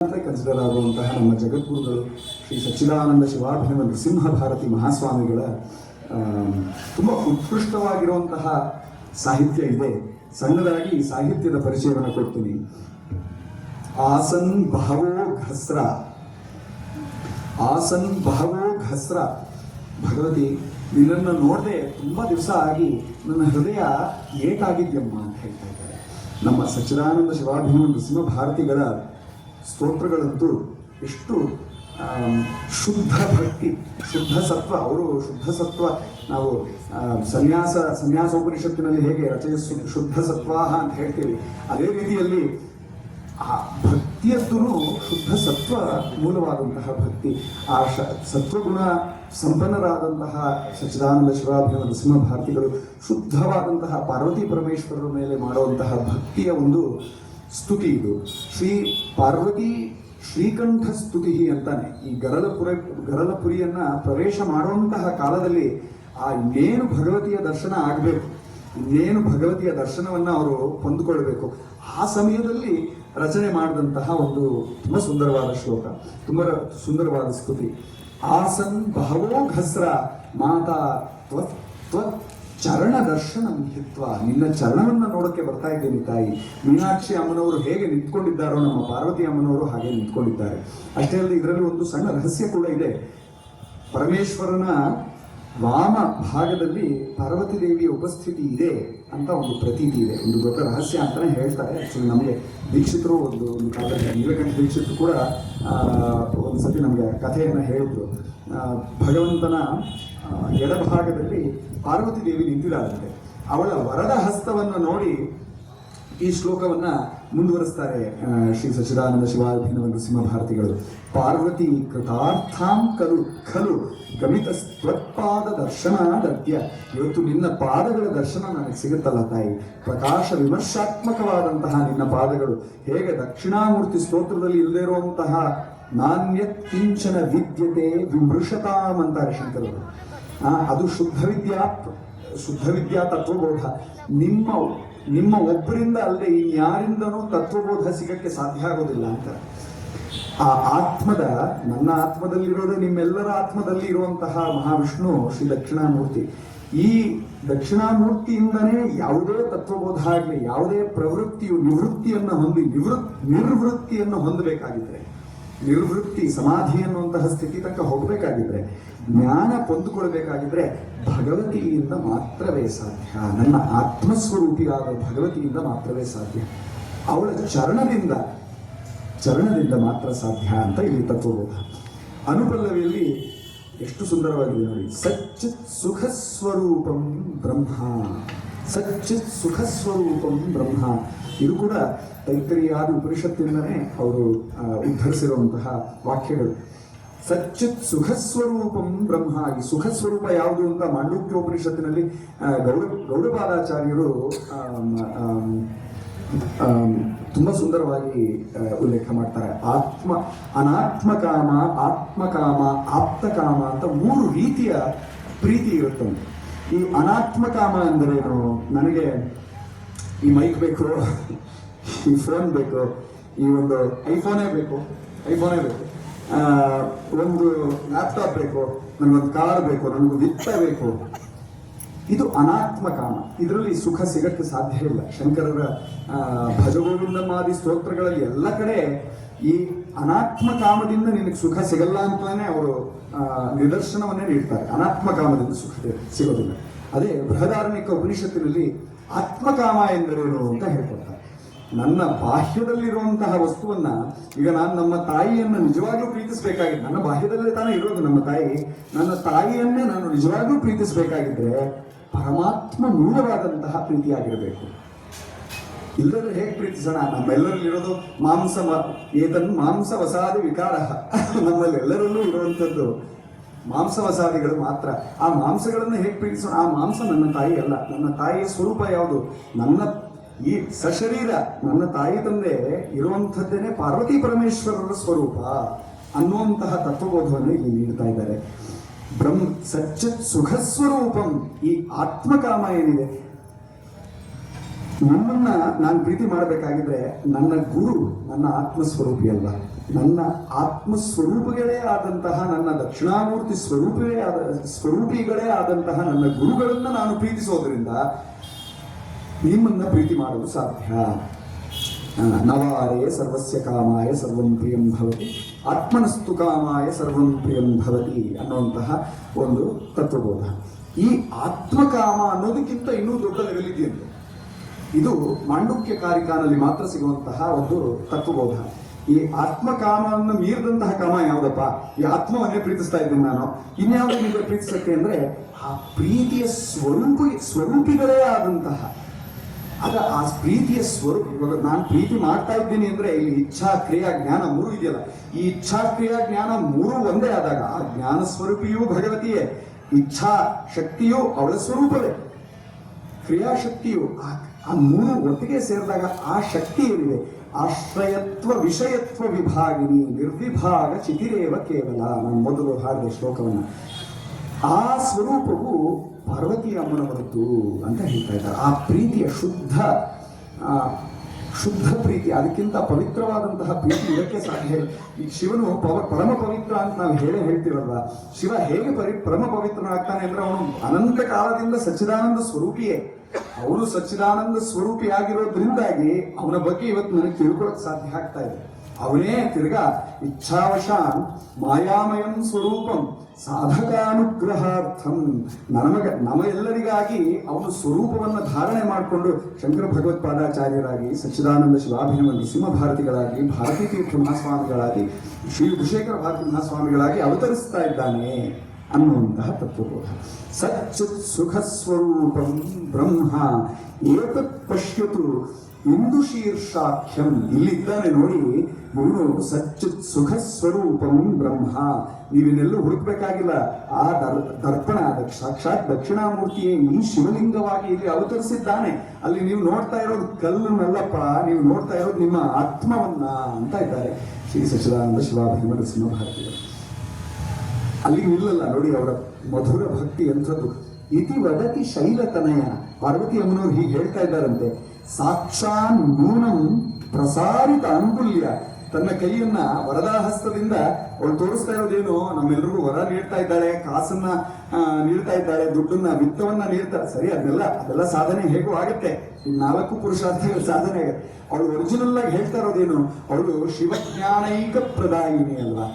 Consider ಆಗುವಂತಹ ನಮ್ಮ ಜಗದ್ಗುರುಗಳು ಶ್ರೀ ಸಚ್ಚಿದಾನಂದ ಶಿವಾಭಿನವ ನೃಸಿಂಹ ಭಾರತಿ ಮಹಾಸ್ವಾಮಿಗಳ ತುಂಬ ಉತ್ಕೃಷ್ಟವಾಗಿರುವಂತಹ ಸಾಹಿತ್ಯ ಇದೆ. ಸಣ್ಣದಾಗಿ ಈ ಸಾಹಿತ್ಯದ ಪರಿಚಯವನ್ನು ಕೊಡ್ತೀನಿ. ಆಸನ್ ಬಹವೋ ಘಸ್ರ, ಆಸನ್ ಬಹವೋ ಘಸ್ರ. ಭಗವತಿ, ನಿನ್ನನ್ನು ನೋಡದೆ ತುಂಬ ದಿವಸ ಆಗಿ ನನ್ನ ಹೃದಯ ಏಟಾಗಿದ್ಯಮ್ಮ ಅಂತ ಹೇಳ್ತಾ ಇದ್ದಾರೆ. ನಮ್ಮ ಸಚ್ಚಿದಾನಂದ ಶಿವಾಭಿನವ ನೃಸಿಂಹ ಭಾರತಿಗಳ ಸ್ತೋತ್ರಗಳಂತೂ ಎಷ್ಟು ಶುದ್ಧ ಭಕ್ತಿ, ಶುದ್ಧ ಸತ್ವ. ಅವರು ಶುದ್ಧ ಸತ್ವ, ನಾವು ಸನ್ಯಾಸೋಪನಿಷತ್ತಿನಲ್ಲಿ ಹೇಗೆ ರಚಯ ಶುದ್ಧ ಸತ್ವಾಹ ಅಂತ ಹೇಳ್ತೀವಿ, ಅದೇ ರೀತಿಯಲ್ಲಿ ಆ ಭಕ್ತಿಯದ್ದು ಶುದ್ಧ ಸತ್ವ ಮೂಲವಾದಂತಹ ಭಕ್ತಿ. ಆ ಸತ್ವಗುಣ ಸಂಪನ್ನರಾದಂತಹ ಸಚ್ಚಿದಾನಂದ ಶಿವಾಭಿನವ ನೃಸಿಂಹ ಭಾರತಿಗಳು ಶುದ್ಧವಾದಂತಹ ಪಾರ್ವತಿ ಪರಮೇಶ್ವರರ ಮೇಲೆ ಮಾಡುವಂತಹ ಭಕ್ತಿಯ ಒಂದು ಸ್ತುತಿ ಇದು. ಶ್ರೀ ಪಾರ್ವತಿ ಶ್ರೀಕಂಠ ಸ್ತುತಿ ಅಂತಾನೆ. ಈ ಗರಲಪುರಿಯನ್ನ ಪ್ರವೇಶ ಮಾಡುವಂತಹ ಕಾಲದಲ್ಲಿ ಇನ್ನೇನು ಭಗವತಿಯ ದರ್ಶನ ಆಗಬೇಕು, ಇನ್ನೇನು ಭಗವತಿಯ ದರ್ಶನವನ್ನ ಅವರು ಹೊಂದಿಕೊಳ್ಬೇಕು, ಆ ಸಮಯದಲ್ಲಿ ರಚನೆ ಮಾಡಿದಂತಹ ಒಂದು ತುಂಬ ಸುಂದರವಾದ ಶ್ಲೋಕ, ತುಂಬ ಸುಂದರವಾದ ಸ್ತುತಿ. ಆಸನ್ ಬಹವೋ ಘಸ್ರ ಮಾತಾ ತ್ವ ಚರಣ ದರ್ಶನ ಹಿತ್ವ. ನಿನ್ನ ಚರಣವನ್ನು ನೋಡೋಕ್ಕೆ ಬರ್ತಾ ಇದ್ದೇನೆ ತಾಯಿ. ಮೀನಾಕ್ಷಿ ಅಮ್ಮನವರು ಹೇಗೆ ನಿಂತ್ಕೊಂಡಿದ್ದಾರೋ ನಮ್ಮ ಪಾರ್ವತಿ ಅಮ್ಮನವರು ಹಾಗೆ ನಿಂತ್ಕೊಂಡಿದ್ದಾರೆ. ಅಷ್ಟೇ ಅಲ್ಲದೆ ಇದರಲ್ಲಿ ಒಂದು ಸಣ್ಣ ರಹಸ್ಯ ಕೂಡ ಇದೆ. ಪರಮೇಶ್ವರನ ವಾಮ ಭಾಗದಲ್ಲಿ ಪಾರ್ವತಿ ದೇವಿಯ ಉಪಸ್ಥಿತಿ ಇದೆ ಅಂತ ಒಂದು ಪ್ರತೀತಿ ಇದೆ. ಒಂದು ದೊಡ್ಡ ರಹಸ್ಯ ಅಂತಾನೆ ಹೇಳ್ತಾರೆ. ಆಕ್ಚುಲಿ ನಮಗೆ ದೀಕ್ಷಿತರು ಒಂದು ಕಾಲದಲ್ಲಿ ನೀಲಕಂಠ ದೀಕ್ಷಿತರು ಕೂಡ ಒಂದು ಸತಿ ನಮಗೆ ಕಥೆಯನ್ನು ಹೇಳಿದ್ರು. ಭಗವಂತನ ಎಡಭಾಗದಲ್ಲಿ ಪಾರ್ವತಿ ದೇವಿ ನಿಂತಿದ್ದಾರಂತೆ. ಅವಳ ವರದ ಹಸ್ತವನ್ನು ನೋಡಿ ಈ ಶ್ಲೋಕವನ್ನ ಮುಂದುವರಿಸ್ತಾರೆ ಶ್ರೀ ಸಚ್ಚಿದಾನಂದ ಶಿವಾಭಿನವ ನೃಸಿಂಹ ಭಾರತಿಗಳು. ಪಾರ್ವತಿ ಕೃತಾರ್ಥಾಂ ಖಲು ಖಲು ಗಮಿತ ತ್ವತ್ಪಾದ ದರ್ಶನಾದದ್ಯ. ಇವತ್ತು ನಿನ್ನ ಪಾದಗಳ ದರ್ಶನ ನನಗೆ ಸಿಗುತ್ತಲ್ಲ ತಾಯಿ. ಪ್ರಕಾಶ ವಿಮರ್ಶಾತ್ಮಕವಾದಂತಹ ನಿನ್ನ ಪಾದಗಳು ಹೇಗೆ ದಕ್ಷಿಣಾಮೂರ್ತಿ ಸ್ತೋತ್ರದಲ್ಲಿ ಇಲ್ಲದೇ ಇರುವಂತಹ ನಾಣ್ಯ ಕಿಂಚನ ವಿದ್ಯತೆ ವಿಮೃಷತಾಂ ಅಂತಾರೆ ಶಂಕರರು. ಅದು ಶುದ್ಧ ವಿದ್ಯಾ ತತ್ವಬೋಧ. ನಿಮ್ಮ ಒಬ್ಬರಿಂದ ಅಲ್ಲದೆ ಇನ್ಯಾರಿಂದನೂ ತತ್ವಬೋಧ ಸಿಗಕ್ಕೆ ಸಾಧ್ಯ ಆಗೋದಿಲ್ಲ ಅಂತ. ಆ ಆತ್ಮದ, ನನ್ನ ಆತ್ಮದಲ್ಲಿರೋದು ನಿಮ್ಮೆಲ್ಲರ ಆತ್ಮದಲ್ಲಿ ಇರುವಂತಹ ಮಹಾವಿಷ್ಣು ಶ್ರೀ ದಕ್ಷಿಣಾಮೂರ್ತಿ. ಈ ದಕ್ಷಿಣಾಮೂರ್ತಿಯಿಂದನೇ ಯಾವುದೇ ತತ್ವಬೋಧ ಆಗಲಿ, ಯಾವುದೇ ಪ್ರವೃತ್ತಿಯು ನಿವೃತ್ತಿಯನ್ನು ಹೊಂದಿ ನಿರ್ವೃತ್ತಿಯನ್ನು ಹೊಂದಬೇಕಾಗಿದ್ರೆ, ನಿರ್ವೃತ್ತಿ ಸಮಾಧಿ ಅನ್ನುವಂತಹ ಸ್ಥಿತಿ ತನಕ ಹೋಗಬೇಕಾಗಿದ್ರೆ, ಜ್ಞಾನ ಹೊಂದಿಕೊಳ್ಬೇಕಾಗಿದ್ರೆ ಭಗವತಿಯಿಂದ ಮಾತ್ರವೇ ಸಾಧ್ಯ. ನನ್ನ ಆತ್ಮಸ್ವರೂಪಿಯಾದ ಭಗವತಿಯಿಂದ ಮಾತ್ರವೇ ಸಾಧ್ಯ. ಅವಳ ಚರಣದಿಂದ ಮಾತ್ರ ಸಾಧ್ಯ ಅಂತ ಇಲ್ಲಿ ತತ್ವಬೋಧ. ಅನುಪಲ್ಲವಿಯಲ್ಲಿ ಎಷ್ಟು ಸುಂದರವಾಗಿದೆ ನೋಡಿ. ಸಚ್ಚಿತ್ ಸುಖ ಸ್ವರೂಪಂ ಬ್ರಹ್ಮ, ಸಚ್ಚಿತ್ ಸುಖ ಸ್ವರೂಪಂ ಬ್ರಹ್ಮ. ಇದು ಕೂಡ ತೈತ್ತರಿಯಾದ ಉಪನಿಷತ್ತಿಂದನೇ ಅವರು ಉದ್ಧರಿಸಿರುವಂತಹ ವಾಕ್ಯಗಳು. ಸಚ್ಚಿತ್ ಸುಖಸ್ವರೂಪಂ ಬ್ರಹ್ಮ. ಈ ಸುಖಸ್ವರೂಪ ಯಾವುದು ಅಂತ ಮಾಂಡೂಕ್ಯೋಪನಿಷತ್ತಿನಲ್ಲಿ ಗೌಡಪಾದಾಚಾರ್ಯರು ತುಂಬ ಸುಂದರವಾಗಿ ಉಲ್ಲೇಖ ಮಾಡ್ತಾರೆ. ಅನಾತ್ಮಕಾಮ, ಆತ್ಮಕಾಮ, ಆಪ್ತಕಾಮ ಅಂತ 3 ರೀತಿಯ ಪ್ರೀತಿ ಇರುತ್ತೆ. ಈ ಅನಾತ್ಮಕಾಮ ಅಂದರೇನು? ನನಗೆ ಈ ಮೈಕ್ ಬೇಕು, ಈ ಫೋನ್ ಬೇಕು, ಈ ಒಂದು ಐಫೋನೇ ಬೇಕು, ಒಂದು ಲ್ಯಾಪ್ಟಾಪ್ ಬೇಕು, ನನಗೊಂದು ಕಾರ್ ಬೇಕು, ನನಗೊಂದು ವಿತ್ತ ಬೇಕು. ಇದು ಅನಾತ್ಮಕಾಮ. ಇದರಲ್ಲಿ ಸುಖ ಸಿಗಕ್ಕೆ ಸಾಧ್ಯ ಇಲ್ಲ. ಶಂಕರರ ಭಜಗೋವಿಂದಮಾದಿ ಸ್ತೋತ್ರಗಳಲ್ಲಿ ಎಲ್ಲ ಕಡೆ ಈ ಅನಾತ್ಮಕಾಮದಿಂದ ನಿನಗೆ ಸುಖ ಸಿಗಲ್ಲ ಅಂತಾನೆ ಅವರು ನಿದರ್ಶನವನ್ನೇ ನೀಡ್ತಾರೆ. ಅನಾತ್ಮಕಾಮದಿಂದ ಸುಖ ಸಿಗೋದಿಲ್ಲ. ಅದೇ ಬೃಹದಾರಣ್ಯಕ ಉಪನಿಷತ್ತಿನಲ್ಲಿ ಆತ್ಮಕಾಮ ಎಂದರೇನು ಅಂತ ಹೇಳ್ಕೊಡ್ತಾರೆ. ನನ್ನ ಬಾಹ್ಯದಲ್ಲಿರುವಂತಹ ವಸ್ತುವನ್ನ, ಈಗ ನಾನು ನಮ್ಮ ತಾಯಿಯನ್ನು ನಿಜವಾಗ್ಲೂ ಪ್ರೀತಿಸಬೇಕಾಗಿದ್ದೆ, ನನ್ನ ಬಾಹ್ಯದಲ್ಲೇ ತಾನೇ ಇರೋದು ನಮ್ಮ ತಾಯಿ, ನನ್ನ ತಾಯಿಯನ್ನೇ ನಾನು ನಿಜವಾಗ್ಲೂ ಪ್ರೀತಿಸಬೇಕಾಗಿದ್ರೆ ಪರಮಾತ್ಮ ಮೂಲವಾದಂತಹ ಪ್ರೀತಿಯಾಗಿರಬೇಕು. ಇಲ್ಲದ್ರೆ ಹೇಗೆ ಪ್ರೀತಿಸೋಣ? ನಮ್ಮೆಲ್ಲರಲ್ಲಿರೋದು ಮಾಂಸವಸಾದಿ ವಿಕಾರ. ನಮ್ಮಲ್ಲೆಲ್ಲರಲ್ಲೂ ಇರುವಂಥದ್ದು ಮಾಂಸವಸಾದಿಗಳು ಮಾತ್ರ. ಆ ಮಾಂಸಗಳನ್ನು ಹೇಗೆ ಪ್ರೀತಿಸೋಣ? ಆ ಮಾಂಸ ನನ್ನ ತಾಯಿ ಅಲ್ಲ. ನನ್ನ ತಾಯಿಯ ಸ್ವರೂಪ ಯಾವುದು? ಈ ಸಶರೀರ ನನ್ನ ತಾಯಿ ತಂದೆ ಇರುವಂಥದ್ದೇನೆ ಪಾರ್ವತಿ ಪರಮೇಶ್ವರರ ಸ್ವರೂಪ ಅನ್ನುವಂತಹ ತತ್ವಬೋಧವನ್ನು ಇಲ್ಲಿ ನೀಡ್ತಾ ಇದ್ದಾರೆ. ಸಚ್ಚಿತ್ ಸುಖಸ್ವರೂಪಂ. ಈ ಆತ್ಮಕಾಮ ಏನಿದೆ, ನಿಮ್ಮನ್ನ ನಾನು ಪ್ರೀತಿ ಮಾಡಬೇಕಾಗಿದ್ರೆ ನನ್ನ ಗುರು ನನ್ನ ಆತ್ಮಸ್ವರೂಪಿ ಅಲ್ವಾ, ನನ್ನ ಆತ್ಮಸ್ವರೂಪಗಳೇ ಆದಂತಹ ನನ್ನ ದಕ್ಷಿಣಾಮೂರ್ತಿ ಸ್ವರೂಪಿಗಳೇ ಆದಂತಹ ನನ್ನ ಗುರುಗಳನ್ನ ನಾನು ಪ್ರೀತಿಸೋದ್ರಿಂದ ನಿಮ್ಮನ್ನ ಪ್ರೀತಿ ಮಾಡಲು ಸಾಧ್ಯ. ನವಾರೇ ಸರ್ವಸ್ಯ ಕಾಮಾಯ ಸರ್ವಂ ಪ್ರಿಯಂ ಭವತಿ, ಆತ್ಮನಸ್ತು ಕಾಮಾಯ ಸರ್ವಂ ಪ್ರಿಯಂ ಭವತಿ ಅನ್ನುವಂತಹ ಒಂದು ತತ್ವಬೋಧ. ಈ ಆತ್ಮಕಾಮ ಅನ್ನೋದಕ್ಕಿಂತ ಇನ್ನೂ ದೊಡ್ಡ ಲೆವೆಲ್ ಇದೆಯಂತೆ. ಇದು ಮಾಂಡುಕ್ಯ ಕಾರಿಕಾನಲ್ಲಿ ಮಾತ್ರ ಸಿಗುವಂತಹ ಒಂದು ತತ್ವಬೋಧ. ಈ ಆತ್ಮಕಾಮವನ್ನು ಮೀರಿದಂತಹ ಕಾಮ ಯಾವುದಪ್ಪ? ಈ ಆತ್ಮವನ್ನೇ ಪ್ರೀತಿಸ್ತಾ ಇದ್ದೀನಿ ನಾನು, ಇನ್ಯಾವುದು ನಿಮಗೆ ಪ್ರೀತಿಸಕ್ಕೆ ಅಂದ್ರೆ ಆ ಪ್ರೀತಿಯ ಸ್ವರೂಪಿಗಳೇ ಆದಂತಹ ಆ ಪ್ರೀತಿಯ ಸ್ವರೂಪ. ಇವಾಗ ನಾನು ಪ್ರೀತಿ ಮಾಡ್ತಾ ಇದ್ದೀನಿ ಅಂದ್ರೆ ಇಲ್ಲಿ ಇಚ್ಛಾ ಕ್ರಿಯಾ ಜ್ಞಾನ ಮೂರು ಇದೆಯಲ್ಲ, ಈ ಇಚ್ಛಾ ಕ್ರಿಯಾ ಜ್ಞಾನ ಮೂರು ಒಂದೇ ಆದಾಗ ಆ ಜ್ಞಾನ ಸ್ವರೂಪಿಯೂ ಭಗವತಿಯೇ, ಇಚ್ಛಾ ಶಕ್ತಿಯು ಅವಳ ಸ್ವರೂಪವೇ, ಕ್ರಿಯಾಶಕ್ತಿಯು ಆ ಮೂರು ಒಟ್ಟಿಗೆ ಸೇರಿದಾಗ ಆ ಶಕ್ತಿ ಏನಿದೆ ಆಶ್ರಯತ್ವ ವಿಷಯತ್ವ ವಿಭಾಗಿನಿ ನಿರ್ವಿಭಾಗ ಚಿತಿರೇವ ಕೇವಲ. ನಾನು ಮೊದಲು ಹಾಡಿದ ಶ್ಲೋಕವನ್ನು ಆ ಸ್ವರೂಪವು ಪಾರ್ವತಿ ಅಮ್ಮನವರದ್ದು ಅಂತ ಹೇಳ್ತಾ ಇದ್ದಾರೆ. ಆ ಪ್ರೀತಿಯ ಶುದ್ಧ ಪ್ರೀತಿ, ಅದಕ್ಕಿಂತ ಪವಿತ್ರವಾದಂತಹ ಪ್ರೀತಿ ಇದಕ್ಕೆ ಸಾಧ್ಯ. ಈ ಶಿವನು ಪರಮ ಪವಿತ್ರ ಅಂತ ನಾವು ಹೇಳ್ತೀವಲ್ವ, ಶಿವ ಹೇಗೆ ಪರಮ ಪವಿತ್ರನಾಗ್ತಾನೆ ಅಂದ್ರೆ ಅವನು ಅನಂತ ಕಾಲದಿಂದ ಸಚ್ಚಿದಾನಂದ ಸ್ವರೂಪಿಯೇ. ಅವನು ಸಚ್ಚಿದಾನಂದ ಸ್ವರೂಪಿ ಆಗಿರೋದ್ರಿಂದಾಗಿ ಅವನ ಬಗ್ಗೆ ಇವತ್ತು ನನಗೆ ತಿಳ್ಕೊಳ್ಳೋಕೆ ಸಾಧ್ಯ ಆಗ್ತಾ ಇದೆ. ಅವನೇ ತಿರ್ಗಾ ಇಚ್ಛಾವಶಾನ್ ಮಾಯಾಮಯಂ ಸ್ವರೂಪಂ ಸಾಧಕಾನುಗ್ರಹಾರ್ಥಂ ನಮ್ಮೆಲ್ಲರಿಗಾಗಿ ಅವನು ಸ್ವರೂಪವನ್ನು ಧಾರಣೆ ಮಾಡಿಕೊಂಡು ಶಂಕರ ಭಗವತ್ಪಾದಾಚಾರ್ಯರಾಗಿ, ಸಚ್ಚಿದಾನಂದ ಶಿವಾಭಿನವ ನರಸಿಂಹ ಭಾರತಿಗಳಾಗಿ, ಭಾರತೀ ತೀರ್ಥ ಮಹಾಸ್ವಾಮಿಗಳಾಗಿ, ಶ್ರೀ ವಿಭೂಷೇಕರ ಭಾರತಿ ಮಹಾಸ್ವಾಮಿಗಳಾಗಿ ಅವತರಿಸ್ತಾ ಇದ್ದಾನೆ ಅನ್ನುವಂತಹ ತತ್ವಬೋಧ. ಸಚ್ಚಿತ್ ಸುಖ ಸ್ವರೂಪಂ ಬ್ರಹ್ಮ ಏತತ್ ಪಶ್ಯತು ಇಂದು ಶೀರ್ಷಾಖ್ಯಂ. ಇಲ್ಲಿದ್ದಾನೆ ನೋಡಿ, ಇವನು ಸಚ್ಚಿತ್ ಸುಖ ಸ್ವರೂಪಂ ಬ್ರಹ್ಮ. ನೀವಿನೆಲ್ಲೂ ಹುಡುಕ್ಬೇಕಾಗಿಲ್ಲ. ಆ ದರ್ಪಣ ಸಾಕ್ಷಾತ್ ದಕ್ಷಿಣಾಮೂರ್ತಿಯೇ ಈ ಶಿವಲಿಂಗವಾಗಿ ಇಲ್ಲಿ ಅವತರಿಸಿದ್ದಾನೆ. ಅಲ್ಲಿ ನೀವು ನೋಡ್ತಾ ಇರೋದು ಕಲ್ಲನ್ನಲ್ಲಪ್ಪ, ನೀವು ನೋಡ್ತಾ ಇರೋದು ನಿಮ್ಮ ಆತ್ಮವನ್ನ ಅಂತ ಇದ್ದಾರೆ ಶ್ರೀ ಸಚ್ಚಿದಾನಂದ ಶಿವಾಭಿನವ ನರಸಿಂಹ ಭಾರತಿಗಳು. ಅಲ್ಲಿಗೆ ನಿಲ್ಲಲ್ಲ ನೋಡಿ ಅವರ ಮಧುರ ಭಕ್ತಿ ಎಂಥದ್ದು. ಇತಿ ವದತಿ ಶೈಲತನಯ. ಪಾರ್ವತಿ ಅಮ್ಮನವ್ರು ಹೀಗೆ ಹೇಳ್ತಾ ಇದ್ದಾರಂತೆ, ಸಾಕ್ಷಾನ್ ನೂನಂ ಪ್ರಸಾರಿತ ಅಂಗುಲ್ಯ. ತನ್ನ ಕೈಯನ್ನ ವರದಾಹಸ್ತದಿಂದ ಅವಳು ತೋರಿಸ್ತಾ ಇರೋದೇನು, ನಮ್ಮೆಲ್ಲರಿಗೂ ವರ ನೀಡ್ತಾ ಇದ್ದಾಳೆ, ಕಾಸನ್ನ ನೀಡ್ತಾ ಇದ್ದಾಳೆ, ದುಡ್ಡನ್ನ ವಿತ್ತವನ್ನ ನೀಡ್ತಾ. ಸರಿ, ಅದೆಲ್ಲ ಸಾಧನೆ ಹೇಗೂ ಆಗುತ್ತೆ, ಈ 4 ಪುರುಷಾರ್ಥಗಳ ಸಾಧನೆ ಆಗುತ್ತೆ. ಅವಳು ಒರಿಜಿನಲ್ ಆಗಿ ಹೇಳ್ತಾ ಇರೋದೇನು, ಅವಳು ಶಿವಜ್ಞಾನೈಕ ಪ್ರದಾಯಿನಿ ಅಲ್ವಾ.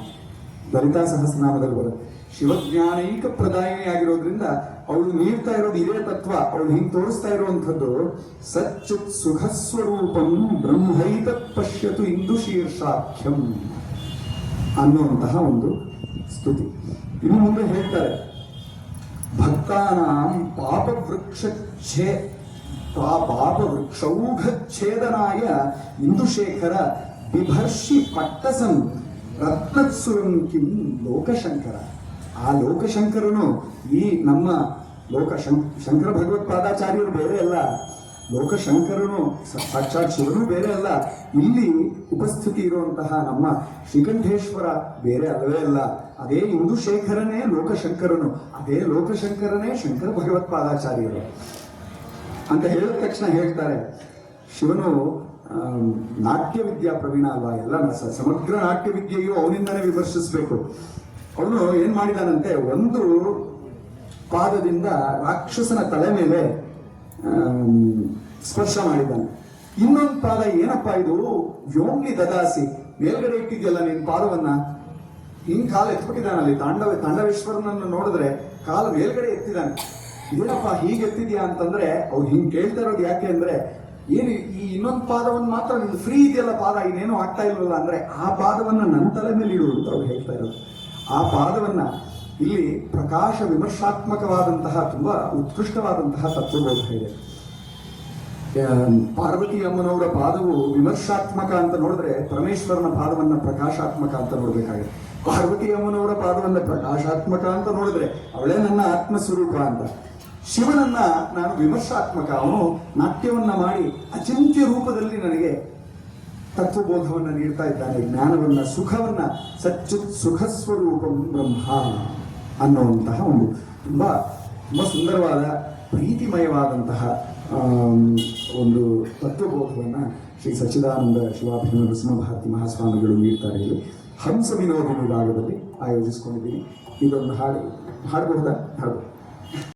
ಲಲಿತಾ ಸಹಸ್ರನಾಮದಲ್ಲಿ ಬರುತ್ತೆ ಶಿವಜ್ಞಾನೈಕ ಪ್ರದಾಯಿನಿ ಆಗಿರೋದ್ರಿಂದ ಅವಳು ನೀಡ್ತಾ ಇರೋದು ಇದೇ ತತ್ವ. ಅವಳು ಹಿಂಗೆ ತೋರಿಸ್ತಾ ಇರುವಂಥದ್ದು ಸಚ್ಚಿತ್ ಸುಖ ಸ್ವರೂಪಂ ಬ್ರಹ್ಮೈತ ಪಶ್ಯತು ಇಂದು ಶೀರ್ಷಾಖ್ಯಂ ಅನ್ನುವಂತಹ ಒಂದು ಸ್ತುತಿ. ಇನ್ನು ಮುಂದೆ ಹೇಳ್ತಾರೆ, ಭಕ್ತಾನಾಂ ಪಾಪ ವೃಕ್ಷೌಘಚ್ಛೇದನಾಯ ಇಂದುಶೇಖರ ಬಿಭರ್ಷಿ ಪಟ್ಟಸಂ ರತ್ನತ್ಸುರಂ ಕಿಂ ಲೋಕಶಂಕರ. ಆ ಲೋಕಶಂಕರನು ಈ ನಮ್ಮ ಶಂಕರ ಭಗವತ್ಪಾದಾಚಾರ್ಯರು ಬೇರೆ ಅಲ್ಲ, ಲೋಕಶಂಕರನು ಸಾಕ್ಷಾತ್ ಶಿವನು ಬೇರೆ ಅಲ್ಲ. ಇಲ್ಲಿ ಉಪಸ್ಥಿತಿ ಇರುವಂತಹ ನಮ್ಮ ಶ್ರೀಕಂಠೇಶ್ವರ ಬೇರೆ ಅಲ್ಲವೇ ಅಲ್ಲ. ಅದೇ ಇಂದುಶೇಖರನೇ ಲೋಕಶಂಕರನು, ಅದೇ ಲೋಕಶಂಕರನೇ ಶಂಕರ ಭಗವತ್ಪಾದಾಚಾರ್ಯರು ಅಂತ ಹೇಳಿದ ತಕ್ಷಣ ಹೇಳ್ತಾರೆ, ಶಿವನು ನಾಟ್ಯ ವಿದ್ಯಾ ಪ್ರವೀಣ ಅಲ್ವಾ, ಎಲ್ಲ ಸಮಗ್ರ ನಾಟ್ಯ ವಿದ್ಯೆಯು ಅವನಿಂದನೇ ವಿಮರ್ಶಿಸಬೇಕು. ಅವನು ಏನ್ ಮಾಡಿದಾನಂತೆ, ಒಂದು ಪಾದದಿಂದ ರಾಕ್ಷಸನ ತಲೆ ಮೇಲೆ ಸ್ಪರ್ಶ ಮಾಡಿದ್ದಾನೆ. ಇನ್ನೊಂದು ಪಾದ ಏನಪ್ಪ ಇದು, ವ್ಯೋಮ್ನಿ ದದಾಸಿ, ಮೇಲ್ಗಡೆ ಇಟ್ಟಿದ್ಯಲ್ಲ ನಿನ್ ಪಾದವನ್ನ, ಹಿಂಗ್ ಕಾಲು ಎತ್ಬಿಟ್ಟಿದ್ದಾನಲ್ಲಿ. ತಾಂಡವೇಶ್ವರನನ್ನು ನೋಡಿದ್ರೆ ಕಾಲು ಮೇಲ್ಗಡೆ ಎತ್ತಿದ್ದಾನೆ. ಇದೇನಪ್ಪ ಹೀಗೆ ಎತ್ತಿದ್ಯಾ ಅಂತಂದ್ರೆ ಅವ್ರು ಹಿಂಗ್ ಕೇಳ್ತಾ ಇರೋದು ಯಾಕೆ ಅಂದ್ರೆ, ಏನು ಈ ಇನ್ನೊಂದು ಪಾದವನ್ನು ಮಾತ್ರ ನಿಮ್ದು ಫ್ರೀ ಇದೆಯಲ್ಲ ಪಾದ, ಇನ್ನೇನು ಆಗ್ತಾ ಇಲ್ವಲ್ಲ ಅಂದ್ರೆ ಆ ಪಾದವನ್ನ ನನ್ನ ತಲೆ ಮೇಲೆ ಇಡು ಅಂತ ಅವ್ರು ಹೇಳ್ತಾ ಇರೋದು. ಆ ಪಾದವನ್ನ ಇಲ್ಲಿ ಪ್ರಕಾಶ ವಿಮರ್ಶಾತ್ಮಕವಾದಂತಹ ತುಂಬಾ ಉತ್ಕೃಷ್ಟವಾದಂತಹ ತತ್ವಬೋಧ ಇದೆ. ಪಾರ್ವತಿ ಅಮ್ಮನವರ ಪಾದವು ವಿಮರ್ಶಾತ್ಮಕ ಅಂತ ನೋಡಿದ್ರೆ ಪರಮೇಶ್ವರನ ಪಾದವನ್ನ ಪ್ರಕಾಶಾತ್ಮಕ ಅಂತ ನೋಡ್ಬೇಕಾಗುತ್ತೆ. ಪಾರ್ವತಿ ಅಮ್ಮನವರ ಪಾದವನ್ನ ಪ್ರಕಾಶಾತ್ಮಕ ಅಂತ ನೋಡಿದ್ರೆ ಅವಳೇ ನನ್ನ ಆತ್ಮಸ್ವರೂಪ ಅಂತ. ಶಿವನನ್ನ ನಾನು ವಿಮರ್ಶಾತ್ಮಕ, ಅವನು ನಾಟ್ಯವನ್ನ ಮಾಡಿ ಅಚಿಂತ್ಯ ರೂಪದಲ್ಲಿ ನನಗೆ ತತ್ವಬೋಧವನ್ನ ನೀಡ್ತಾ ಇದ್ದಾನೆ, ಜ್ಞಾನವನ್ನ, ಸುಖವನ್ನ. ಸಚ್ಚಿತ್ ಸುಖ ಸ್ವರೂಪಂ ಬ್ರಹ್ಮ ಅನ್ನುವಂತಹ ಒಂದು ತುಂಬಾ ಸುಂದರವಾದ ಪ್ರೀತಿಮಯವಾದಂತಹ ಒಂದು ತತ್ವಬೋಧವನ್ನು ಶ್ರೀ ಸಚ್ಚಿದಾನಂದ ಶಿವಾಭಿನವ ನರಸಿಂಹಭಾರತಿ ಮಹಾಸ್ವಾಮಿಗಳು ನೀಡ್ತಾರೆ. ಇಲ್ಲಿ ಹಂಸ ವಿನೋದಿನಿ ರಾಗದಲ್ಲಿ ಆಯೋಜಿಸ್ಕೊಂಡಿದ್ದೀನಿ. ಇದೊಂದು ಹಾಡಬಹುದಾ? ಹಾಡು